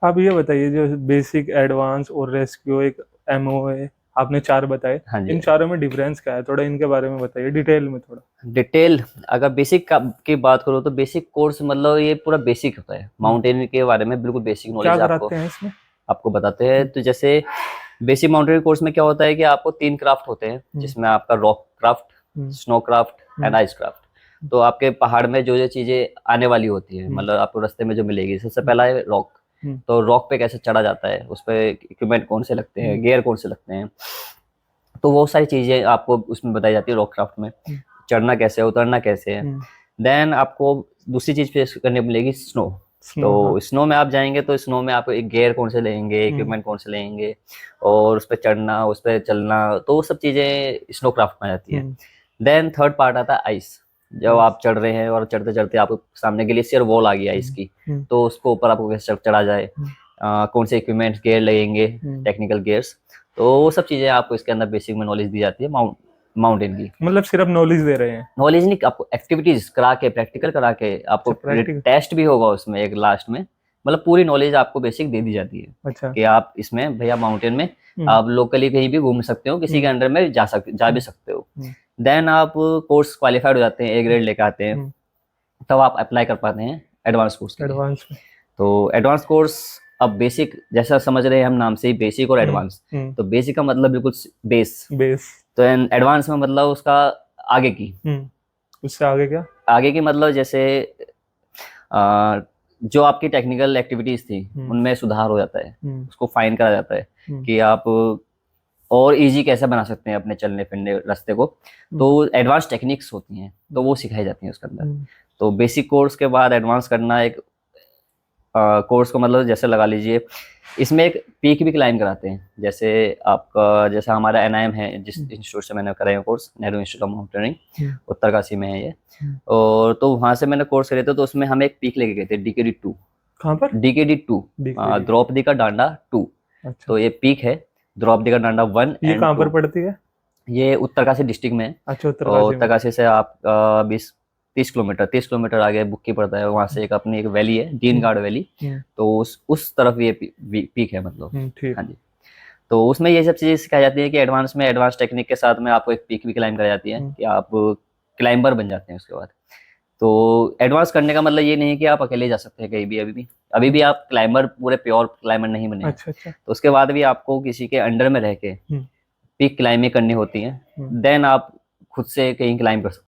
आप ये बताइए, जो बेसिक, एडवांस और रेस्क्यू, एक एमओ है, आपने 4 बताए, हाँ जी। इन चारों में डिफरेंस क्या है? थोड़ा इनके बारे में बताइए डिटेल में थोड़ा। डिटेल, अगर बेसिक की बात करो तो बेसिक कोर्स मतलब ये पूरा बेसिक होता है, हम्म, माउंटेन के बारे में बिल्कुल बेसिक क्या नॉलेज आपको कराते हैं इसमें? आपको बताते हैं। हम्म, तो जैसे बेसिक माउंटेन कोर्स में क्या होता है कि आपको 3 क्राफ्ट होते हैं, हम्म, जिसमें आपका rock craft, hmm, snow craft and hmm, ice craft. तो आपके पहाड़ में जो जो चीज़ें आने वाली होती हैं, हम्म, मतलब आपको रास्ते में जो मिलेगी, सबसे हम्म, पहला है रॉक। हम्म, तो रॉक पे कैसे चढ़ा जाता है, उस पे इक्विपमेंट कौन से लगते हम्म, हैं, गियर कौन से लगते हैं, तो वो सारी चीज़ें आपको उसमें बताई जाती है रॉक क्राफ्ट में। हम्म, चढ़ना कैसे है, उतरना कैसे है। हम्म, देन आपको दूसरी चीज़ फेस करने को मिलेगी, स्नो। स्नो, हाँ। तो स्नो में आप जाएंगे तो स्नो में आप एक गियर कौन से लेंगे, हम्म, इक्विपमेंट कौन से लेंगे, और उस पर चढ़ना, उस पर चलना, तो वो सब चीज़ें स्नो क्राफ्ट में आ जाती है। हम्म, देन थर्ड पार्ट आता है आइस। जब आइस, आप चढ़ रहे हैं और चढ़ते चढ़ते आपको सामने ग्लेशियर वॉल आ गई आइस हम्म, की, हम्म, तो उसको ऊपर आपको कैसे चढ़ा जाए, हम्म, कौन से इक्विपमेंट गियर लगेंगे, हम्म। Technical gears. तो वो सब चीज़ें आपको इसके अंदर बेसिक में नॉलेज दी जाती है माउंटेन की। मतलब सिर्फ नॉलेज दे रहे हैं? नॉलेज नहीं, आपको एक्टिविटीज करा के, प्रैक्टिकल करा के, आपको अच्छा, प्रैक्टिकल। टेस्ट भी होगा उसमें एक लास्ट में। मतलब पूरी नॉलेज आपको बेसिक दे दी जाती है अच्छा। कि आप इसमें भैया माउंटेन में हम्म, आप लोकली कहीं भी घूम सकते हो, किसी के हम्म, अंडर में जा भी हम्म, सकते हो। हम्म, देन आप कोर्स क्वालिफाइड हो जाते हैं, ए ग्रेड लेकर आते हैं, हम्म। तब आप अप्लाई कर पाते हैं एडवांस कोर्स के लिए। एडवांस में। तो एडवांस कोर्स, अब बेसिक जैसा समझ रहे हैं हम नाम से ही, बेसिक और हम्म, एडवांस। हम्म। तो बेसिक का मतलब बिल्कुल बेस। बेस। तो एडवांस में मतलब उसका आगे की, हम्म। उससे आगे क्या? आगे की मतलब जैसे अ, जो आपकी टेक्निकल एक्टिविटीज थी हम्म, उनमें सुधार हो जाता है, हम्म, उसको फाइन करा जाता है हम्म, कि आप और इजी कैसे बना सकते हैं अपने चलने फिरने रास्ते को। तो हम्म, एडवांस टेक्निक्स होती हैं, तो हम्म, वो सिखाई जाती हैं उसके अंदर। हम्म, तो बेसिक कोर्स के बाद एडवांस करना एक कोर्स को मतलब जैसे लगा लीजिए, इसमें एक पीक भी क्लाइम कराते हैं। जैसे आपका, जैसे हमारा एनआईएम है, जिस हम्म, इंस्टीट्यूट से मैंने कराया course, Nehru institute of mountaineering, hmm, Uttarkashi में है ये। हम्म। और तो वहाँ से मैंने कोर्स करे थे, तो उसमें हम एक पीक लेके गए थे, DKD 2। कहाँ पर? DKD 2, decade. द्रौपदी का डांडा 2। अच्छा। तो ये पीक है, द्रौपदी का डांडा 1 ये एंड कहाँ पर 2 पड़ती है? ये उत्तरकाशी डिस्ट्रिक्ट में है। अच्छा, और उत्तरकाशी में। उत्तरकाशी से आप 20 30 किलोमीटर आगे बुक्की पड़ता है, वहाँ से एक अपनी एक वैली है, डीन हम्म, गार्ड वैली। हम्म, तो उस तरफ ये पीक है मतलब। ठीक। हाँ जी। तो उसमें ये सब चीज़ें सिखाई जाती है कि एडवांस में, एडवांस टेक्निक के साथ में आपको एक पीक भी क्लाइम कराई जाती है हम्म, कि आप क्लाइंबर बन जाते हैं उसके बाद। तो एडवांस करने का मतलब ये नहीं है कि आप अकेले जा सकते हैं कहीं भी, अभी भी अच्छा, आप क्लाइंबर, पूरे प्योर क्लाइंबर नहीं बने हैं। अच्छा, अच्छा। तो उसके बाद भी आपको किसी के अंडर में रह के हम्म, पीक क्लाइंबिंग करनी होती है। हम्म। देन आप खुद से कहीं क्लाइंब कर सकते हैं।